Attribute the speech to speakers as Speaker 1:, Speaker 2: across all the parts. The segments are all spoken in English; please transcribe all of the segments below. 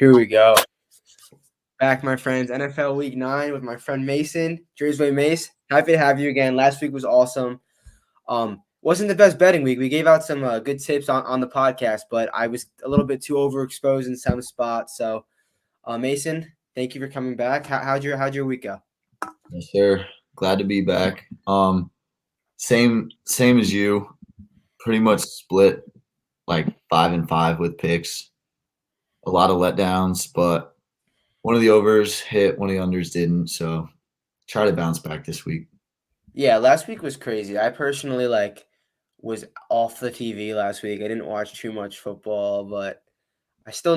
Speaker 1: Here we go. Back, my friends. NFL Week 9 with my friend Mason. Jersey Mace. Happy to have you again. Last week was awesome. Wasn't the best betting week. We gave out some good tips on the podcast, but I was a little bit too overexposed in some spots. So, Mason, thank you for coming back. How'd your week go?
Speaker 2: Yes, sir. Glad to be back. Same as you. Pretty much split like 5-5 with picks. A lot of letdowns, but one of the overs hit, one of the unders didn't. So try to bounce back this week.
Speaker 1: Yeah, last week was crazy. I personally was off the TV last week. I didn't watch too much football, but I still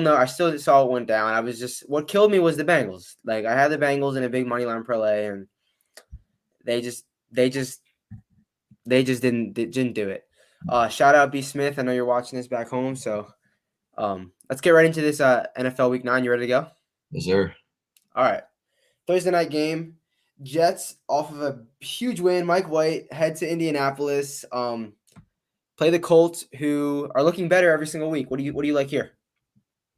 Speaker 1: saw it went down. What killed me was the Bengals. Like, I had the Bengals in a big money line parlay, and they just didn't do it. Shout out B Smith. I know you're watching this back home, so let's get right into this NFL Week 9. You ready to go?
Speaker 2: Yes, sir.
Speaker 1: All right. Thursday night game. Jets off of a huge win. Mike White head to Indianapolis. Play the Colts, who are looking better every single week. What do you like here?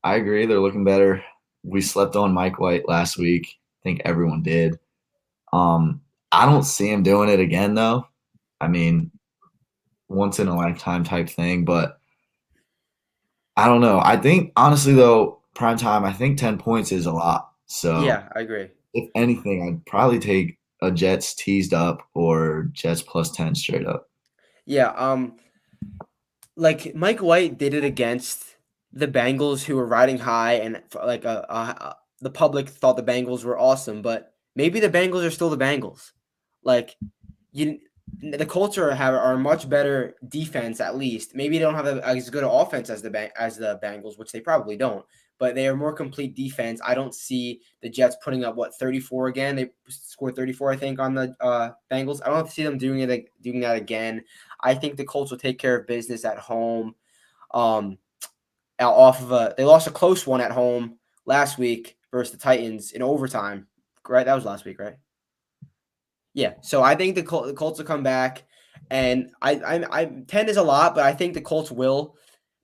Speaker 2: I agree. They're looking better. We slept on Mike White last week. I think everyone did. I don't see him doing it again, though. I mean, once in a lifetime type thing, but I don't know. I think honestly though, prime time, I think 10 points is a lot. So
Speaker 1: Yeah, I agree.
Speaker 2: if anything, I'd probably take a Jets teased up or Jets plus 10 straight up.
Speaker 1: Yeah, like Mike White did it against the Bengals, who were riding high, and the public thought the Bengals were awesome, but maybe the Bengals are still the Bengals. Like, the Colts are a much better defense, at least. Maybe they don't have as good an offense as the Bengals, which they probably don't, but they are more complete defense. I don't see the Jets putting up 34 again. They scored 34, I think, on the Bengals. I don't see them doing that again. I think the Colts will take care of business at home. They lost a close one at home last week versus the Titans in overtime. Right, that was last week, right? Yeah, so I think the Colts will come back, and I 10 is a lot, but I think the Colts will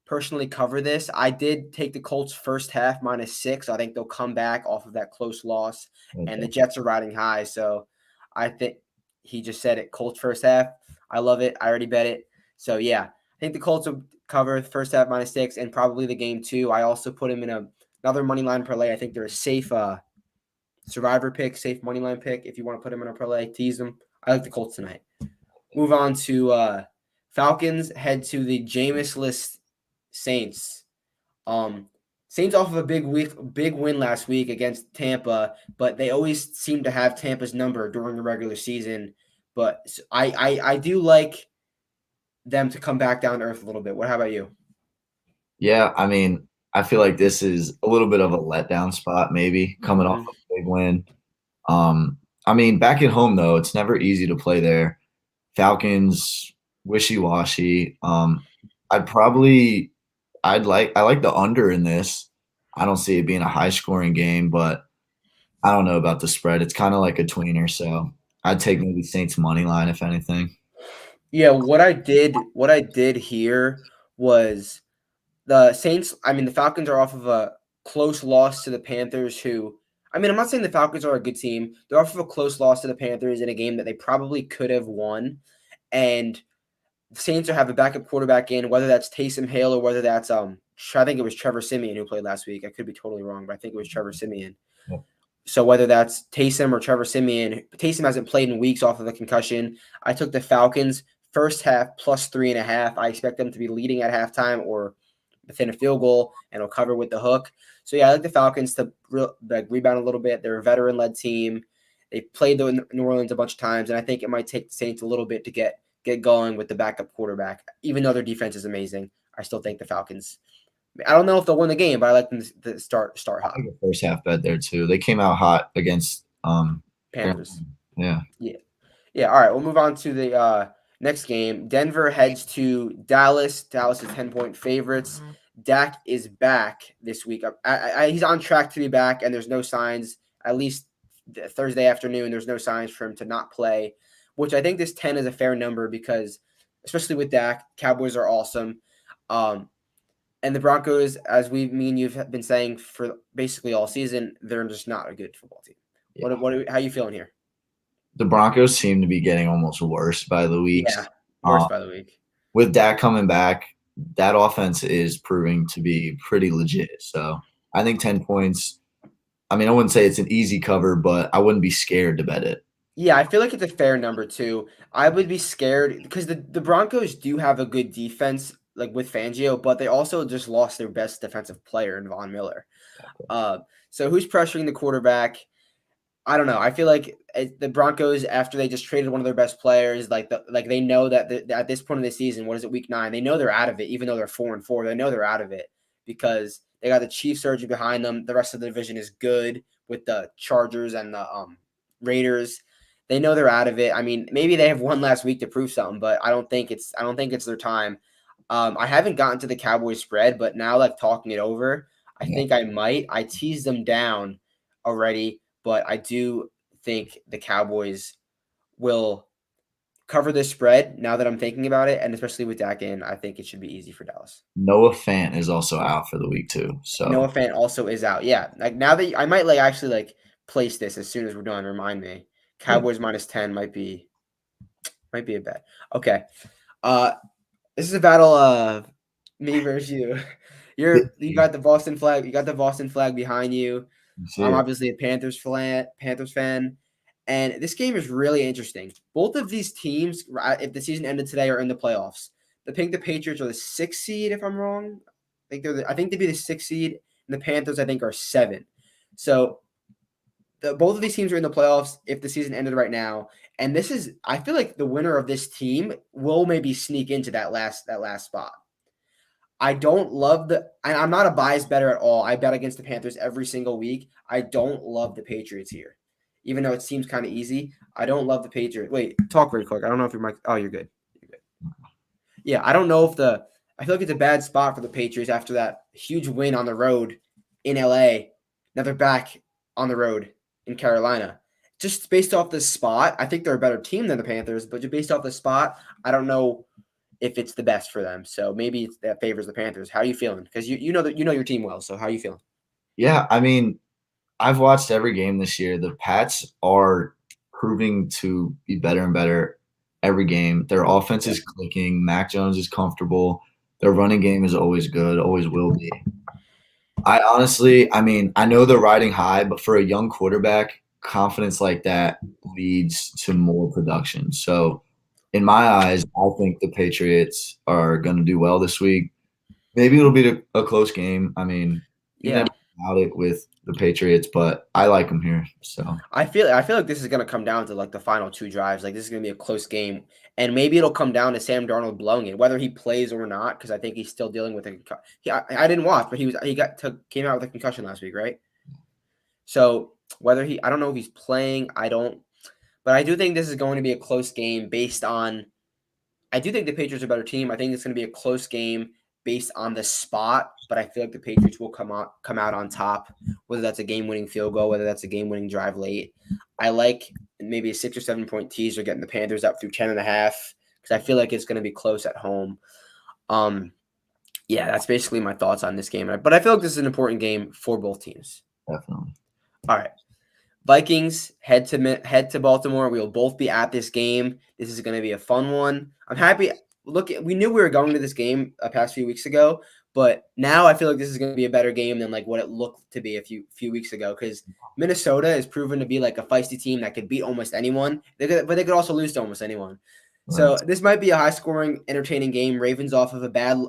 Speaker 1: personally cover this. I did take the Colts first half -6. So I think they'll come back off of that close loss, and the
Speaker 2: Okay.
Speaker 1: Jets are riding high. So I think he just said it. Colts first half. I love it. I already bet it. So yeah, I think the Colts will cover the first half -6 and probably the game too. I also put him in another money line parlay. I think they're a safe survivor pick, safe money line pick. If you want to put him in a parlay, tease them. I like the Colts tonight. Move on to Falcons. Head to the Jameis-less Saints. Saints off of a big win last week against Tampa, but they always seem to have Tampa's number during the regular season. But I do like them to come back down to earth a little bit. How about you?
Speaker 2: Yeah, I mean, I feel like this is a little bit of a letdown spot, maybe coming off
Speaker 1: Mm-hmm.
Speaker 2: a big win. I mean, back at home though, it's never easy to play there. Falcons wishy-washy. I like the under in this. I don't see it being a high scoring game, but I don't know about the spread. It's kind of like a tweener, so I'd take maybe Saints money line if anything.
Speaker 1: Yeah, what I did here was the Saints. I mean, the Falcons are off of a close loss to the Panthers, who, I mean, I'm not saying the Falcons are a good team. They're off of a close loss to the Panthers in a game that they probably could have won. And the Saints have a backup quarterback in, whether that's Taysom Hill or whether that's I think it was Trevor Siemian who played last week. I could be totally wrong, but I think it was Trevor Siemian.
Speaker 2: Yep.
Speaker 1: So whether that's Taysom or Trevor Siemian, Taysom hasn't played in weeks off of a concussion. I took the Falcons first half plus 3.5. I expect them to be leading at halftime or within a field goal, and will cover with the hook. So yeah, I like the Falcons to rebound a little bit. They're a veteran-led team. They played New Orleans a bunch of times, and I think it might take the Saints a little bit to get going with the backup quarterback. Even though their defense is amazing, I still think the Falcons. I don't know if they'll win the game, but I like them to start
Speaker 2: I
Speaker 1: hot.
Speaker 2: think the first half bet there too. They came out hot against
Speaker 1: Panthers.
Speaker 2: yeah.
Speaker 1: Yeah. Yeah. All right. We'll move on to the next game. Denver heads to Dallas. Dallas is 10-point favorites. Dak is back this week. He's on track to be back, and there's no signs, at least Thursday afternoon, there's no signs for him to not play, which I think this 10 is a fair number because, especially with Dak, Cowboys are awesome. And the Broncos, as me and you've been saying for basically all season, they're just not a good football team.
Speaker 2: Yeah.
Speaker 1: How are you feeling here?
Speaker 2: The Broncos seem to be getting almost worse by the
Speaker 1: Yeah,
Speaker 2: weeks.
Speaker 1: worse
Speaker 2: Uh,
Speaker 1: by the week.
Speaker 2: with Dak coming back, that offense is proving to be pretty legit. So I think 10 points. I mean, I wouldn't say it's an easy cover, but I wouldn't be scared to bet it.
Speaker 1: Yeah, I feel like it's a fair number too. I would be scared because the Broncos do have a good defense, like with Fangio, but they also just lost their best defensive player in Von Miller. Uh, so who's pressuring the quarterback? I don't know. I feel like the Broncos, after they just traded one of their best players, like they know that at this point in the season, what is it, week 9? They know they're out of it, even though they're 4-4. They know they're out of it because they got the Chiefs surging behind them. The rest of the division is good with the Chargers and the Raiders. They know they're out of it. I mean, maybe they have one last week to prove something, but I don't think it's their time. I haven't gotten to the Cowboys spread, but now like talking it over, I
Speaker 2: Yeah.
Speaker 1: think I might. I teased them down already, but I do think the Cowboys will cover this spread now that I'm thinking about it, and especially with Dak in, I think it should be easy for Dallas.
Speaker 2: Noah Fant is also out for the week too.
Speaker 1: Noah
Speaker 2: So
Speaker 1: Fant also is out. Yeah, like now that I might like actually like place this as soon as we're done. Remind me,
Speaker 2: yeah,
Speaker 1: Cowboys -10 might be a bet. Okay, uh, this is a battle of me versus you. You got the Boston flag. You got the Boston flag behind you.
Speaker 2: see
Speaker 1: I'm
Speaker 2: it.
Speaker 1: obviously a Panthers fan, and this game is really interesting. Both of these teams, if the season ended today, are in the playoffs. The Patriots are the 6th seed, if I'm wrong. I think they'd be the 6th seed, and the Panthers I think are 7. So both of these teams are in the playoffs if the season ended right now. And I feel like the winner of this team will maybe sneak into that last spot. I don't love I'm not a biased better at all. I bet against the Panthers every single week. I don't love the Patriots here. Even though it seems kind of easy, I don't love the Patriots. Wait, talk very quick. I don't know if your mic. Oh, you're good. You're good. Yeah, I don't know if I feel like it's a bad spot for the Patriots after that huge win on the road in LA. Now they're back on the road in Carolina. Just based off the spot, I think they're a better team than the Panthers, but just based off the spot, I don't know if it's the best for them. So maybe that favors the Panthers. How are you feeling? Because you know your team well. So how are you feeling?
Speaker 2: Yeah, I mean, I've watched every game this year. The Pats are proving to be better and better every game. Their offense
Speaker 1: Yeah.
Speaker 2: is clicking. Mac Jones is comfortable. Their running game is always good, always will be. I honestly, I mean, I know they're riding high, but for a young quarterback, confidence like that leads to more production. So, in my eyes, I think the Patriots are going to do well this week. Maybe it'll be a close game. I mean, you never
Speaker 1: Yeah.
Speaker 2: doubt it with the Patriots, but I like them here. So,
Speaker 1: I feel like this is gonna come down to like the final 2 drives. Like this is gonna be a close game, and maybe it'll come down to Sam Darnold blowing it, whether he plays or not. Because I think he's still dealing with a. I didn't watch, but came out with a concussion last week, right? So I don't know if he's playing. I don't, but I do think this is going to be a close game based on I do think the Patriots are a better team. I think it's going to be a close game based on the spot, but I feel like the Patriots will come out on top, whether that's a game-winning field goal, whether that's a game-winning drive late. I like maybe a 6 or 7 point teaser getting the Panthers up through 10.5 because I feel like it's going to be close at home. Um, yeah, that's basically my thoughts on this game. But I feel like this is an important game for both teams.
Speaker 2: definitely.
Speaker 1: All right. Vikings head to Baltimore. We will both be at this game. This is going to be a fun one. I'm happy. Look, we knew we were going to this game a past few weeks ago, but now I feel like this is going to be a better game than like what it looked to be a few weeks ago. Because Minnesota is proven to be like a feisty team that could beat almost anyone. But they could also lose to almost anyone.
Speaker 2: Right.
Speaker 1: So this might be a high-scoring, entertaining game. Ravens off of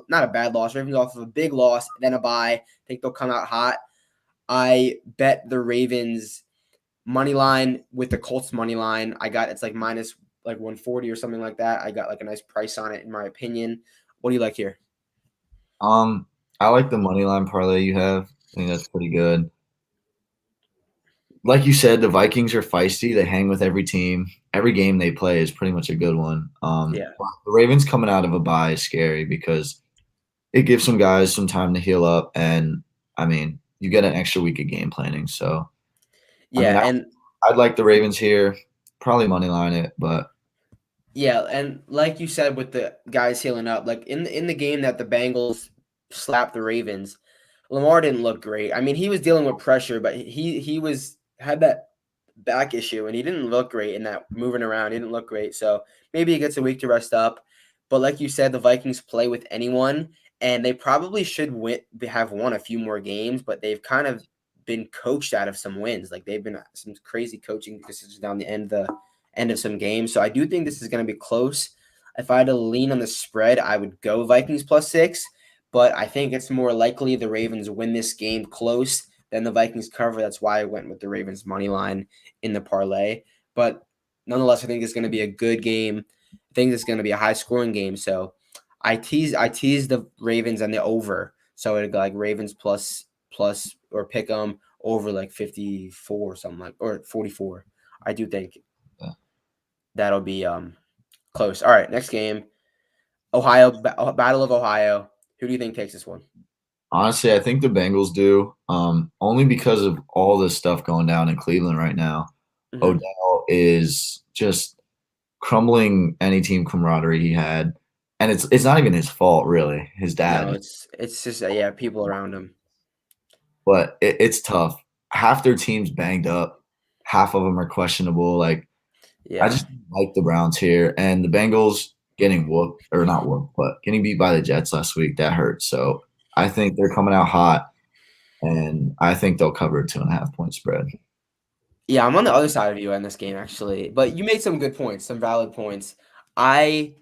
Speaker 1: not a bad loss. Ravens off of a big loss, then a bye. I think they'll come out hot. I bet the Ravens money line with the Colts money line. It's like minus like 140 or something like that. I got like a nice price on it in my opinion. What do you like here?
Speaker 2: I like the money line parlay you have. I think that's pretty good. Like you said, the Vikings are feisty. They hang with every team. Every game they play is pretty much a good one.
Speaker 1: Yeah.
Speaker 2: The Ravens coming out of a bye is scary because it gives some guys some time to heal up, and I mean, you get an extra week of game planning. So, I mean,
Speaker 1: Yeah, and
Speaker 2: I'd like the Ravens here. Probably money line it, but
Speaker 1: yeah, and like you said with the guys healing up, like in the game that the Bengals slap the Ravens. Lamar didn't look great. I mean, he was dealing with pressure, but he was had that back issue, and he didn't look great in that moving around. He didn't look great. So maybe he gets a week to rest up. But like you said, the Vikings play with anyone, and they probably should win. They have won a few more games, but they've kind of been coached out of some wins. Like they've been some crazy coaching decisions down the end of some games. So I do think this is going to be close. If I had to lean on the spread, I would go Vikings +6, but I think it's more likely the Ravens win this game close than the Vikings cover. That's why I went with the Ravens money line in the parlay. But nonetheless, I think it's going to be a good game. I think it's going to be a high scoring game. So I tease the Ravens and the over. So it like Ravens plus or pick them over like 54 or something like or 44. I do think
Speaker 2: Yeah.
Speaker 1: that'll be close. All right, next game. Battle of Ohio. Who do you think takes this one?
Speaker 2: Honestly, I think the Bengals do. Only because of all this stuff going down in Cleveland right now.
Speaker 1: Mm-hmm.
Speaker 2: Odell is just crumbling any team camaraderie he had, and it's not even his fault really. His
Speaker 1: No,
Speaker 2: dad,
Speaker 1: it's just yeah, people around him.
Speaker 2: but it's tough. Half their team's banged up. Half of them are questionable. Like I
Speaker 1: Yeah.
Speaker 2: just like the Browns here, and the Bengals getting whooped or not whooped, but getting beat by the Jets last week that hurt. So I think they're coming out hot, and I think they'll cover a 2.5 point spread.
Speaker 1: Yeah, I'm on the other side of you in this game actually. But you made some good points, some valid points. I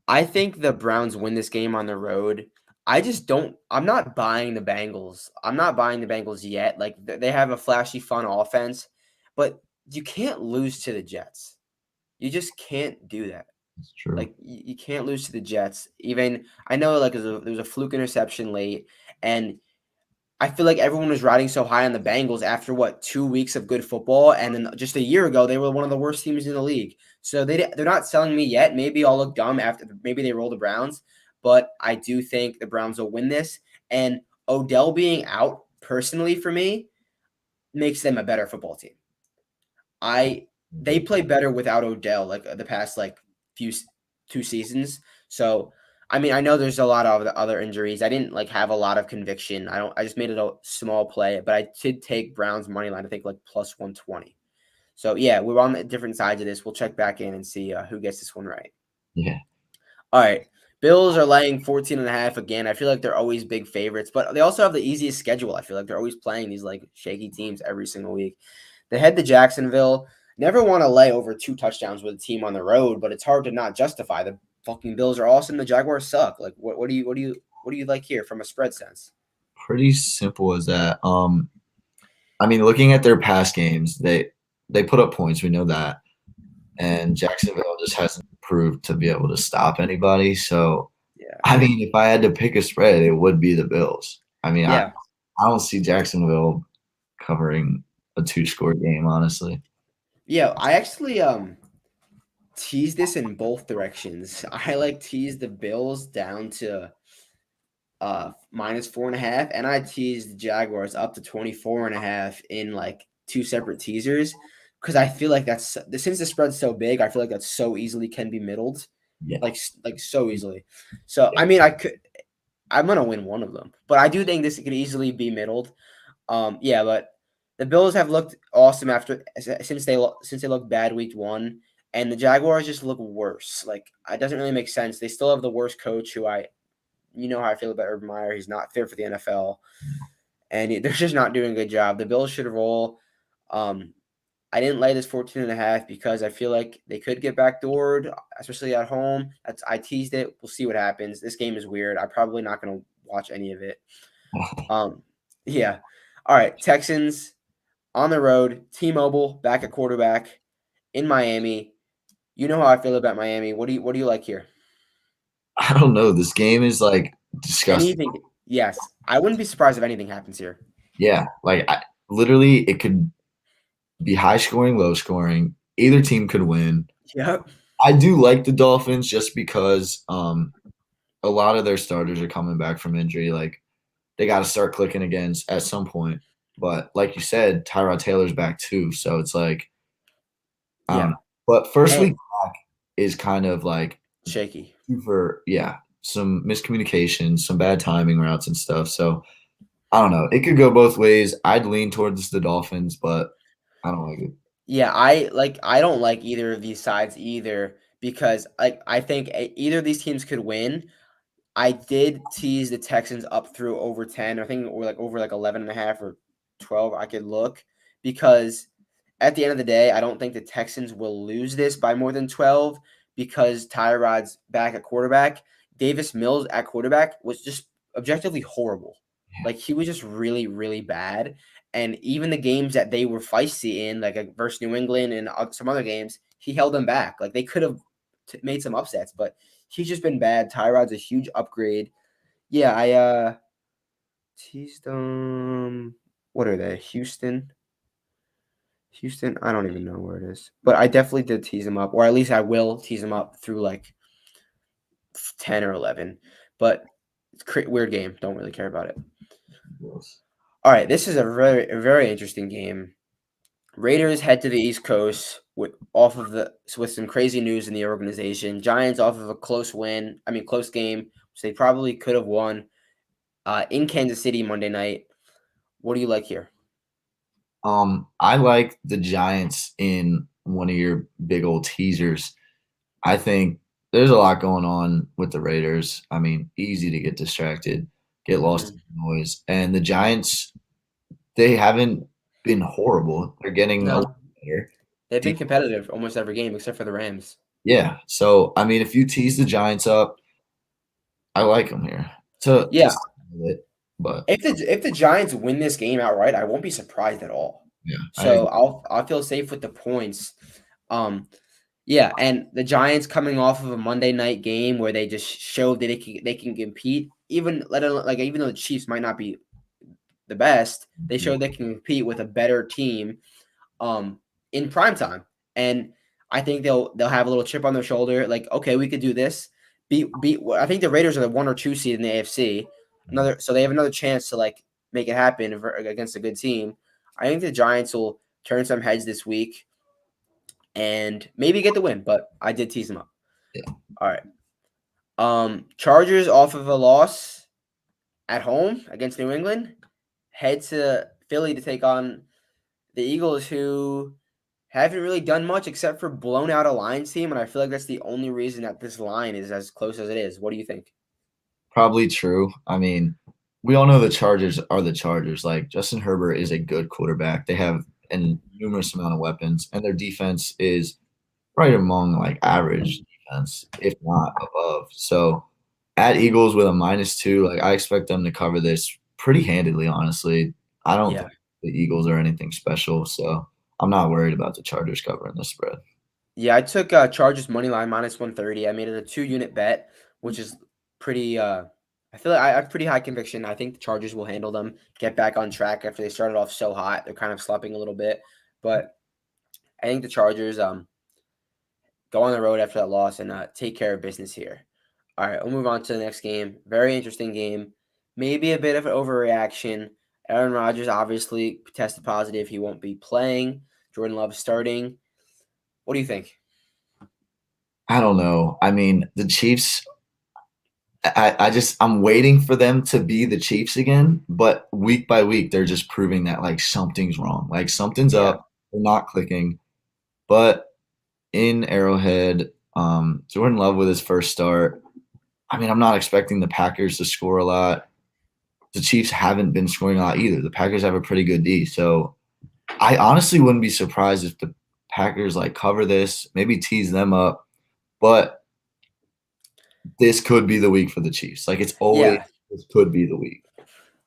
Speaker 1: I think the Browns win this game on the road. I just don't I'm not buying the Bengals. I'm not buying the Bengals yet. Like they have a flashy fun offense, but you can't lose to the Jets. You just can't do that.
Speaker 2: It's true.
Speaker 1: Like you can't lose to the Jets. Even I know like there was a fluke interception late, and I feel like everyone was riding so high on the Bengals after what 2 weeks of good football, and then just a year ago they were one of the worst teams in the league. So they're not selling me yet. Maybe I'll look dumb after maybe they roll the Browns, but I do think the Browns will win this. And Odell being out personally for me makes them a better football team. I They play better without Odell like the past like few 2 seasons. So I mean, I know there's a lot of the other injuries. I didn't like have a lot of conviction. I just made it a small play, but I did take Browns money line. I think like plus 120. So yeah, we're on the different sides of this. We'll check back in and see who gets this one right.
Speaker 2: Yeah.
Speaker 1: All right. Bills are laying 14 and a half again. I feel like they're always big favorites, but they also have the easiest schedule. I feel like they're always playing these like shaky teams every single week. They head to Jacksonville. Never want to lay over 2 touchdowns with a team on the road, but it's hard to not justify. The fucking Bills are awesome. The Jaguars suck. Like what do you like here from a spread sense?
Speaker 2: Pretty simple as that. I mean, looking at their past games, they put up points. We know that, and Jacksonville just hasn't proved to be able to stop anybody. So,
Speaker 1: Yeah.
Speaker 2: I mean, if I had to pick a spread, it would be the Bills. I mean,
Speaker 1: Yeah.
Speaker 2: I don't see Jacksonville covering a two-score game, honestly.
Speaker 1: Yeah. I actually tease this in both directions. I like tease the Bills down to minus 4.5, and I teased the Jaguars up to 24.5 in like two separate teasers because I feel like that's since the spread's so big, I feel like that so easily can be middled,
Speaker 2: Yeah.
Speaker 1: like so easily. So I mean, I'm gonna win one of them, but I do think this could easily be middled. Yeah, but the Bills have looked awesome after since they looked bad week 1, and the Jaguars just look worse. Like it doesn't really make sense. They still have the worst coach, who you know how I feel about Urban Meyer. He's not fit for the NFL, and they're just not doing a good job. The Bills should roll. Um, I didn't lay this 14 and a half because I feel like they could get backdoored, especially at home. I teased it. We'll see what happens. This game is weird. I'm probably not going to watch any of it. Um, yeah. All right. Texans on the road. T-Mobile back at quarterback in Miami. You know how I feel about Miami. What do you like here?
Speaker 2: I don't know. This game is like disgusting.
Speaker 1: Anything? Yes. I wouldn't be surprised if anything happens here.
Speaker 2: Yeah, like literally, it could be high scoring, low scoring. Either team could win.
Speaker 1: Yep.
Speaker 2: I do like the Dolphins just because a lot of their starters are coming back from injury. Like they got to start clicking again at some point. But like you said, Tyrod Taylor's back too, so it's like I don't
Speaker 1: Yeah.
Speaker 2: know. But first
Speaker 1: And
Speaker 2: week back is kind of like
Speaker 1: shaky.
Speaker 2: super, yeah, some miscommunication, some bad timing routes and stuff. So I don't know. It could go both ways. I'd lean towards the Dolphins, but I don't like it.
Speaker 1: Yeah, I don't like either of these sides either because I think either of these teams could win. I did tease the Texans up through over 10. I think we're like over like 11 and a half or 12. I could look because at the end of the day, I don't think the Texans will lose this by more than 12 because Tyrod's back at quarterback. Davis Mills at quarterback was just objectively horrible. Like he was just really, really bad. And even the games that they were feisty in, like versus New England and some other games, he held them back. Like they could have made some upsets, but he's just been bad. Tyrod's a huge upgrade. Yeah, I teased them. What are they? Houston. Houston, I don't even know where it is, but I definitely did tease him up, or at least I will tease him up through like 10 or 11. But it's weird game. Don't really care about it. All right, this is a very interesting game. Raiders head to the East Coast with some crazy news in the organization. Giants off of a close game, which they probably could have won in Kansas City Monday night. What do you like here?
Speaker 2: I like the Giants in one of your big old teasers. I think there's a lot going on with the Raiders. I mean, easy to get distracted, get lost in
Speaker 1: Mhm.
Speaker 2: the noise. And the Giants, they haven't been horrible. They're getting a little
Speaker 1: No,
Speaker 2: better.
Speaker 1: they've
Speaker 2: Do
Speaker 1: been competitive almost every game except for the Rams.
Speaker 2: Yeah. So, I mean, if you tease the Giants up, I like them here to
Speaker 1: Yeah,
Speaker 2: settle it. But
Speaker 1: if the Giants win this game outright, I won't be surprised at all.
Speaker 2: yeah, I
Speaker 1: So
Speaker 2: agree.
Speaker 1: I'll feel safe with the points. Um, yeah, and the Giants coming off of a Monday night game where they just showed that they can compete, even though the Chiefs might not be the best, they showed they can compete with a better team in prime time. And I think they'll have a little chip on their shoulder, like, okay, we could do this. I think the Raiders are the 1 or 2 seed in the AFC. So they have another chance to like make it happen against a good team. I think the Giants will turn some heads this week and maybe get the win, but I did tease them up.
Speaker 2: Yeah.
Speaker 1: All right. Chargers off of a loss at home against New England, head to Philly to take on the Eagles, who haven't really done much except for blown out a Lions team, and I feel like that's the only reason that this line is as close as it is. What do you think?
Speaker 2: Probably true. I mean, we all know the Chargers are the Chargers. Like Justin Herbert is a good quarterback. They have a numerous amount of weapons, and their defense is right among like average defense, if not above. So at Eagles with a -2, like I expect them to cover this pretty handedly, honestly. I don't
Speaker 1: Yeah.
Speaker 2: think the Eagles are anything special, so I'm not worried about the Chargers covering the spread.
Speaker 1: Yeah, I took Chargers money line -130. I made it a 2 unit bet, which is pretty. I feel like I have pretty high conviction. I think the Chargers will handle them, get back on track after they started off so hot. They're kind of slipping a little bit, but I think the Chargers go on the road after that loss and take care of business here. All right, we'll move on to the next game. Very interesting game. Maybe a bit of an overreaction. Aaron Rodgers obviously tested positive. He won't be playing. Jordan Love starting. What do you think?
Speaker 2: I don't know. I mean, the Chiefs I'm waiting for them to be the Chiefs again, but week by week they're just proving that like something's wrong. Like something's
Speaker 1: Yeah.
Speaker 2: up, they're not clicking. But in Arrowhead, Jordan Love with his first start. I mean, I'm not expecting the Packers to score a lot. The Chiefs haven't been scoring a lot either. The Packers have a pretty good D. So I honestly wouldn't be surprised if the Packers like cover this, maybe tease them up. But this could be the week for the Chiefs. Like it's always
Speaker 1: Yeah.
Speaker 2: this could be the week.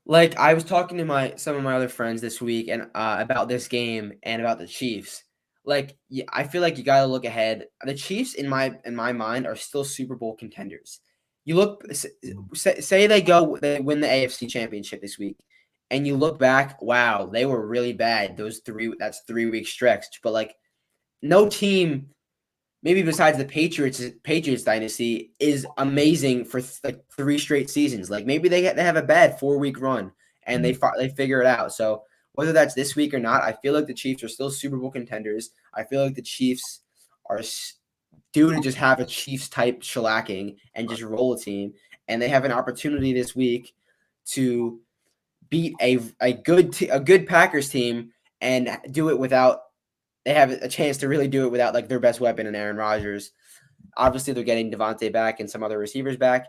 Speaker 1: Like I was talking to my some of my other friends this week and about this game and about the Chiefs. Like I feel like you got to look ahead. The Chiefs in my mind are still Super Bowl contenders. You look say they win the AFC Championship this week and you look back, wow, they were really bad. That's 3 week stretch, but like no team maybe besides the Patriots dynasty is amazing for like 3 straight seasons. Like maybe they have a bad 4 week run and they figure it out. So whether that's this week or not, I feel like the Chiefs are still Super Bowl contenders. I feel like the Chiefs are due to just have a Chiefs type shellacking and just roll a team. and they have an opportunity this week to beat a good Packers team and do it without. They have a chance to really do it without like their best weapon in Aaron Rodgers. Obviously, they're getting Devontae back and some other receivers back,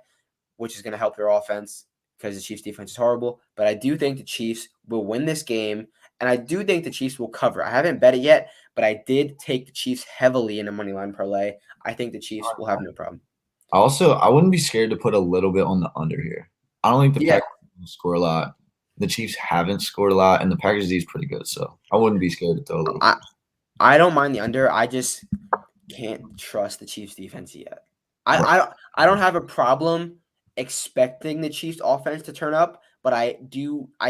Speaker 1: which is going to help their offense because the Chiefs' defense is horrible. But I do think the Chiefs will win this game, and I do think the Chiefs will cover. I haven't bet it yet, but I did take the Chiefs heavily in a money line parlay. I think the Chiefs will have no problem.
Speaker 2: I wouldn't be scared to put a little bit on the under here. I don't think the
Speaker 1: Yeah,
Speaker 2: Packers will score a lot. The Chiefs haven't scored a lot, and the Packers D is pretty good, so I wouldn't be scared to throw a little.
Speaker 1: I I don't mind the under. I just can't trust the Chiefs defense yet.
Speaker 2: Right.
Speaker 1: I don't have a problem expecting the Chiefs offense to turn up, but I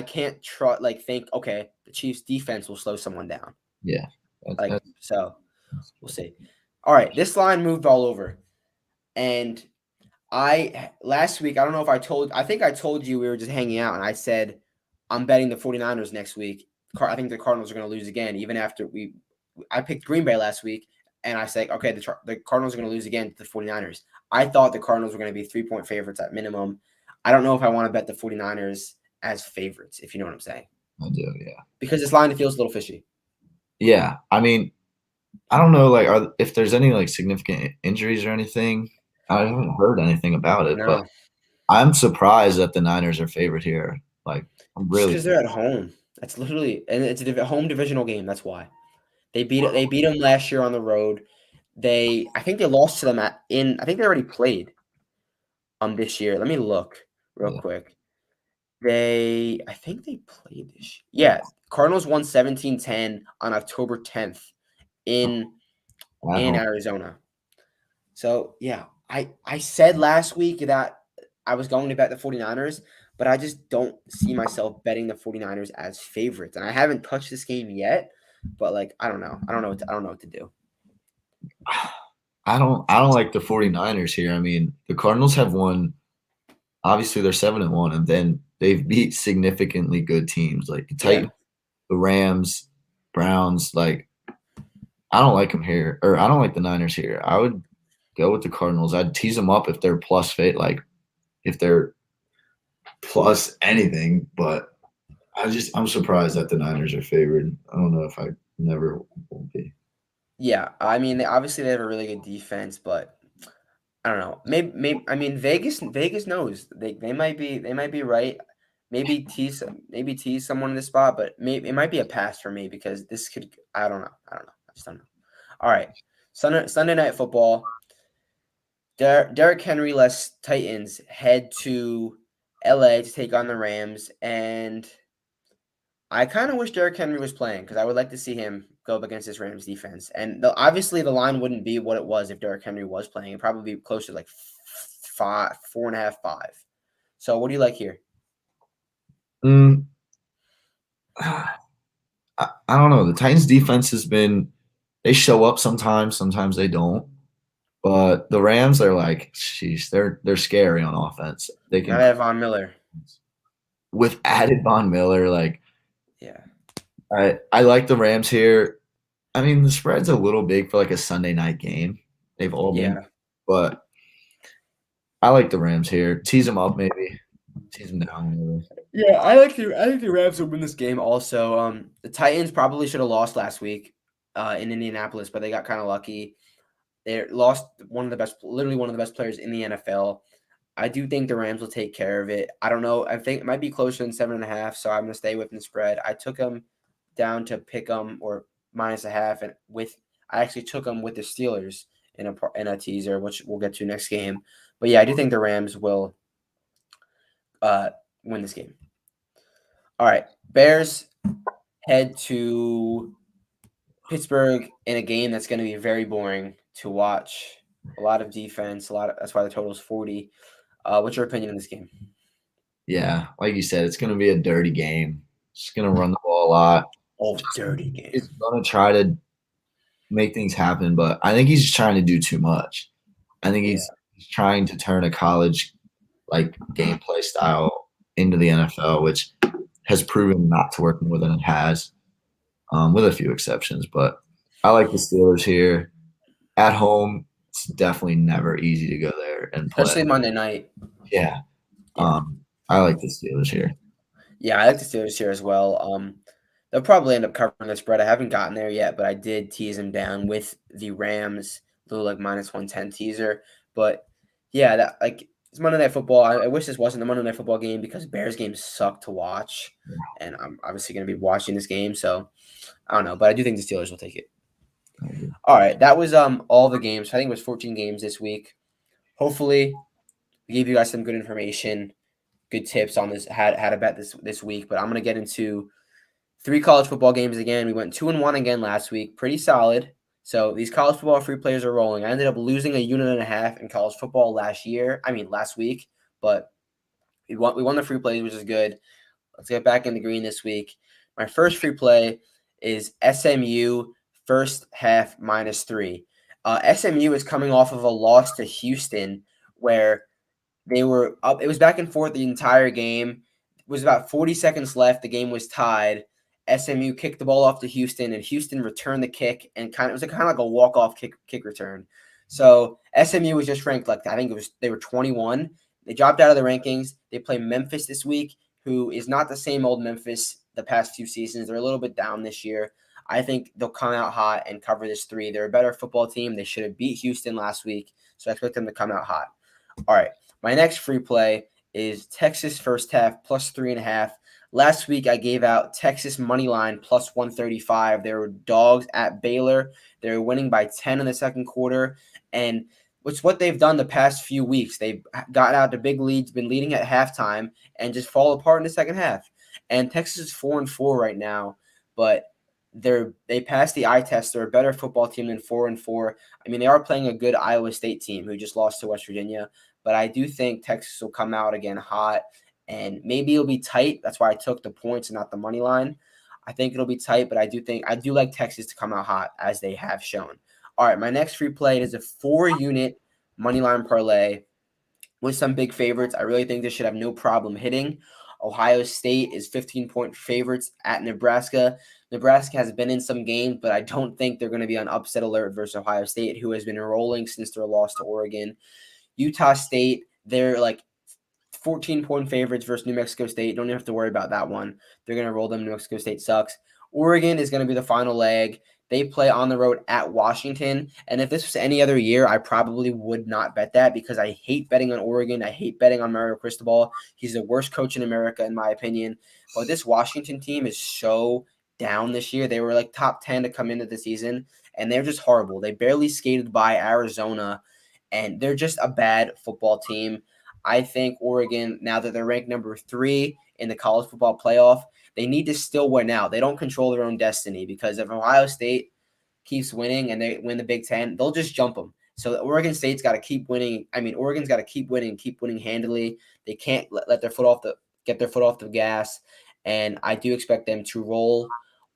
Speaker 1: can't trust think okay, the Chiefs defense will slow someone down.
Speaker 2: Yeah.
Speaker 1: So we'll see. All right, this line moved all over. And last week, I don't know if I think I told you we were just hanging out and I said I'm betting the 49ers next week. I think the Cardinals are going to lose again even after I picked Green Bay last week. And I said, okay, the Cardinals are going to lose again to the 49ers. I thought the Cardinals were going to be 3-point favorites at minimum. I don't know if I want to bet the 49ers as favorites, if you know what I'm saying.
Speaker 2: I do, yeah.
Speaker 1: Because this line feels a little fishy.
Speaker 2: Yeah, I mean, I don't know, if there's any significant injuries or anything. I haven't heard anything about it, but
Speaker 1: No,
Speaker 2: I'm surprised that the Niners are favored here. I'm
Speaker 1: just
Speaker 2: really
Speaker 1: because they're at home. That's literally, and it's a home divisional game. That's why they beat them last year on the road. I think they lost to them I think they already played this year. Let me look real
Speaker 2: yeah,
Speaker 1: quick. I think they played this year. Yeah, Cardinals won 17-10 on October 10th in
Speaker 2: at home.
Speaker 1: Arizona. So, yeah, I said last week that I was going to bet the 49ers, but I just don't see myself betting the 49ers as favorites. And I haven't touched this game yet, but I don't know. I don't know what to do.
Speaker 2: I don't like the 49ers here. I mean, the Cardinals have won. Obviously, they're 7-1, and then they've beat significantly good teams like the
Speaker 1: Yeah.
Speaker 2: Titans, the Rams, Browns. I don't like them here, or I don't like the Niners here. I would go with the Cardinals. I'd tease them up if they're plus fate, if they're plus anything. But I'm surprised that the Niners are favored. I don't know if I never will be.
Speaker 1: Yeah, I mean, obviously they have a really good defense, but I don't know. Maybe I mean Vegas knows they might be right. Maybe tease someone in this spot, but maybe it might be a pass for me because this could I don't know. I just don't know. All right, Sunday night football. Derrick Henry less Titans head to LA to take on the Rams, and I kind of wish Derrick Henry was playing because I would like to see him go up against this Rams defense. And obviously the line wouldn't be what it was if Derrick Henry was playing. It'd probably be closer to 4.5, 5. So what do you like here?
Speaker 2: Mm, I don't know. The Titans defense has been they show up sometimes they don't. But the Rams are they're scary on offense. They can
Speaker 1: Gotta have Von Miller.
Speaker 2: with added Von Miller,
Speaker 1: Yeah.
Speaker 2: I like the Rams here. I mean, the spread's a little big for a Sunday night game. They've all been,
Speaker 1: Yeah.
Speaker 2: but I like the Rams here. Tease them up, maybe. Tease them down. Maybe.
Speaker 1: Yeah, I think the Rams will win this game also. The Titans probably should have lost last week in Indianapolis, but they got kind of lucky. They lost literally one of the best players in the NFL. I do think the Rams will take care of it. I don't know. I think it might be closer than 7.5, so I'm gonna stay within the spread. I took them down to pick them or -0.5, and I actually took them with the Steelers in a teaser, which we'll get to next game. But yeah, I do think the Rams will win this game. All right, Bears head to Pittsburgh in a game that's going to be very boring to watch. A lot of defense, that's why the total is 40. What's your opinion on this game?
Speaker 2: Yeah, like you said, it's going to be a dirty game. It's going to run the ball a lot.
Speaker 1: Oh, dirty game.
Speaker 2: It's going to try to make things happen, but I think he's trying to do too much. I think he's trying to turn a college gameplay style into the NFL, which has proven not to work more than it has, with a few exceptions. But I like the Steelers here at home. It's definitely never easy to go there and play.
Speaker 1: Especially Monday night.
Speaker 2: Yeah.
Speaker 1: Yeah.
Speaker 2: I like the Steelers here.
Speaker 1: Yeah, I like the Steelers here as well. They'll probably end up covering the spread. I haven't gotten there yet, but I did tease them down with the Rams, little like -110 teaser. But yeah, that like it's Monday Night Football. I wish this wasn't the Monday Night Football game because Bears games suck to watch, and I'm obviously going to be watching this game. So I don't know, but I do think the Steelers will take it.
Speaker 2: I agree.
Speaker 1: All right, that was all the games. I think it was 14 games this week. Hopefully, we gave you guys some good information, good tips on this how to bet this week. But I'm gonna get into three college football games again. We went 2-1 again last week, pretty solid. So these college football free players are rolling. I ended up losing a unit and a half in college football last week, but we won the free plays, which is good. Let's get back in the green this week. My first free play is SMU first half -3. SMU is coming off of a loss to Houston where they were up. It was back and forth the entire game. It was about 40 seconds left. The game was tied. SMU kicked the ball off to Houston, and Houston returned the kick, and it was kind of like a walk-off kick return. So SMU was just ranked like I think they were 21. They dropped out of the rankings. They play Memphis this week, who is not the same old Memphis the past few seasons. They're a little bit down this year. I think they'll come out hot and cover this 3. They're a better football team. They should have beat Houston last week, so I expect them to come out hot. All right. My next free play is Texas first half +3.5. Last week I gave out Texas money line +135. They were dogs at Baylor. They were winning by 10 in the second quarter, and it's what they've done the past few weeks. They've gotten out to big leads, been leading at halftime, and just fall apart in the second half. And Texas is 4-4 right now, but they passed the eye test. They're a better football team than 4-4. I mean, they are playing a good Iowa State team who just lost to West Virginia. But I do think Texas will come out again hot, and maybe it'll be tight. That's why I took the points and not the money line. I think it'll be tight, but I do like Texas to come out hot as they have shown. All right, my next free play is a 4-unit money line parlay with some big favorites. I really think this should have no problem hitting. Ohio State is 15-point favorites at Nebraska. Nebraska has been in some games, but I don't think they're going to be on upset alert versus Ohio State, who has been rolling since their loss to Oregon. Utah State, they're like 14-point favorites versus New Mexico State. Don't even have to worry about that one. They're going to roll them. New Mexico State sucks. Oregon is going to be the final leg. They play on the road at Washington. And if this was any other year, I probably would not bet that because I hate betting on Oregon. I hate betting on Mario Cristobal. He's the worst coach in America, in my opinion. But this Washington team is so down this year. They were like top 10 to come into the season, and they're just horrible. They barely skated by Arizona, and they're just a bad football team. I think Oregon, now that they're ranked number 3 in the college football playoff, they need to still win out. They don't control their own destiny because if Ohio State keeps winning and they win the Big Ten, they'll just jump them. So Oregon State's got to keep winning. I mean, Oregon's got to keep winning handily. They can't let their foot off the gas. And I do expect them to roll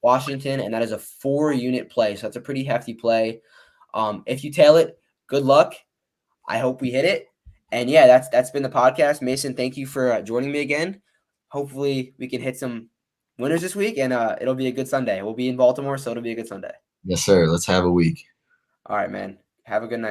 Speaker 1: Washington, and that is a 4-unit play. So that's a pretty hefty play. If you tail it, good luck. I hope we hit it. And yeah, that's been the podcast. Mason, thank you for joining me again. Hopefully we can hit some winners this week, and it'll be a good Sunday. We'll be in Baltimore, so it'll be a good Sunday.
Speaker 2: Yes, sir. Let's have a week.
Speaker 1: All right, man. Have a good night.